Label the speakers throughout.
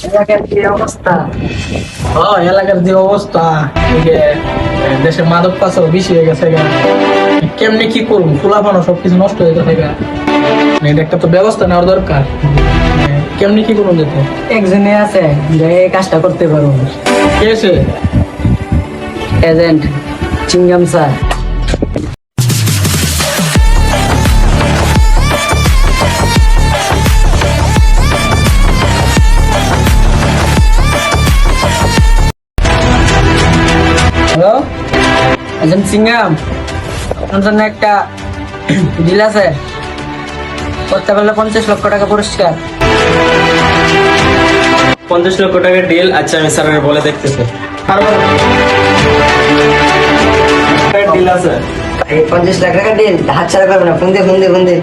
Speaker 1: এলাকার কি অবস্থা?
Speaker 2: এলাকার যে অবস্থা, এই যে দেশে মাদক পাচার বেশি হয়ে গেছে গা। কেমনে কি করবো, ফুলাফানো সবকিছু নষ্ট হয়ে গেছে গা। এটা একটা তো ব্যবস্থা নেওয়ার দরকার। কেমনে কি করুন যেত?
Speaker 1: একজনে আছে যে এই কাজটা করতে পারবো।
Speaker 2: কে আছে?
Speaker 1: Agent Singham sir. Hello, agent Singham, আপনার জন্য একটা ডিল আছে। করতে পারলে 50 লক্ষ টাকা পুরস্কার।
Speaker 3: 50 লক্ষ টাকার ডিল। আচ্ছা, আমি স্যারের বলে দেখতেছি। ডিল আছে।
Speaker 1: এই 50 লাখ টাকা ডিল হাত ছাড়া করবে না। ফোন দে।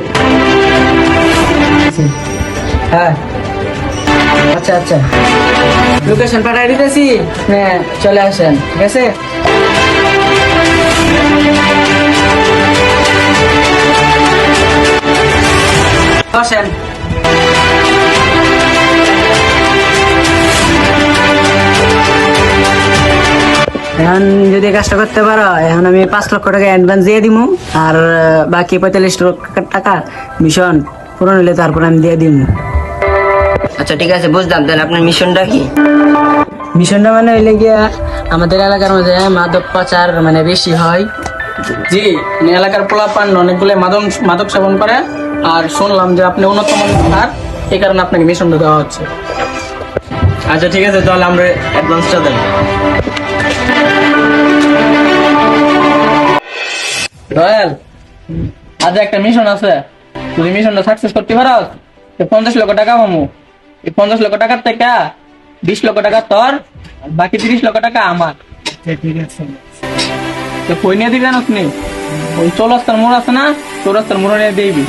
Speaker 1: হ্যাঁ, আচ্ছা আচ্ছা, লোকেশন পাঠিয়ে দিতেছি, হ্যাঁ চলে আসেন, ঠিক আছে? বসেন। এখন যদি কাজটা করতে পারো, এখন আমি 5 লক্ষ টাকা অ্যাডভান্স দিয়ে দিব, আর বাকি 45 লক্ষ টাকা মিশন পূরণ হলে তারপর আমি দিয়ে দিব।
Speaker 4: আচ্ছা ঠিক আছে, বুঝলাম। তাহলে আপনার মিশনটা কি?
Speaker 1: মিশনটা মানে হইলে গিয়া আমাদের এলাকার মধ্যে মাদক পাচার মানে বেশি হয়।
Speaker 2: জি, এলাকার পোলাপান অনেকগুলো মাদক সেবন করে, আর শুনলাম যে আপনি উন্নত মানের, এই কারণে আপনাকে মিশনটা দেওয়া হচ্ছে।
Speaker 3: আচ্ছা ঠিক আছে, তাহলে আমরা অ্যাডভান্সটা দেন।
Speaker 2: রয়্যাল, আজ একটা মিশন আছে। যদি মিশনটা সাকসেস করতে পারো, 50 লক্ষ টাকা পাবো। এই 50 লক্ষ টাকার থেকে 20 লক্ষ টাকা তোর, আর বাকি 30 লক্ষ টাকা আমার।
Speaker 1: ঠিক আছে।
Speaker 2: তো কই নিয়ে দিবেন আপনি? ওই চৌরাস্তার মোড় আছে না, চৌরাস্তার মোড় নিয়ে দিবি।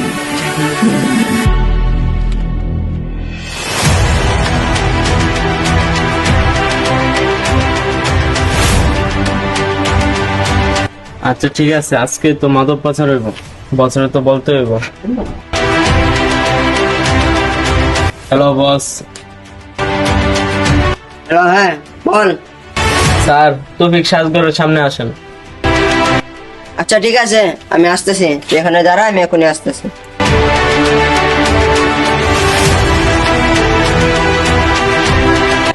Speaker 3: আচ্ছা ঠিক আছে, আজকে তো মাদক পাচার হইব, বছরে তো বলতে হইব। Hello boss.
Speaker 4: হ্যালো, হ্যাঁ বল।
Speaker 3: স্যার, তৌফিক সাজগরের সামনে আসেন।
Speaker 4: আচ্ছা ঠিক আছে, আমি আসতেছি। তুই এখানে দাঁড়া, আমি এখনই আসতেছি।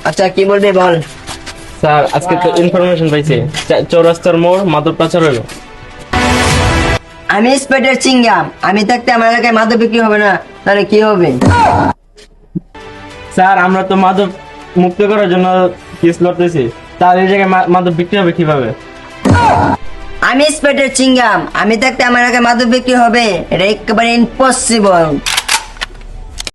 Speaker 4: আচ্ছা কি বলবি বল।
Speaker 3: স্যার, আজকে তো ইনফরমেশন পাইছি, চৌরাস্তার মোড় মাদক পাচার হইব।
Speaker 4: আমি স্পেডের চিংগাম, আমি থাকতে আমার এলাকায় মাদক বিক্রি হবে না, তাহলে কি হবে?
Speaker 3: স্যার, আমরা তো মাদক মুক্ত করার জন্য কেস লড়তেছি, তাহলে এই জায়গায় মাদক বিক্রি হবে কিভাবে?
Speaker 4: আমি স্পেডের চিংগাম, আমি থাকতে আমার এলাকায় মাদক বিক্রি হবে? এটা একেবারে ইম্পসিবল।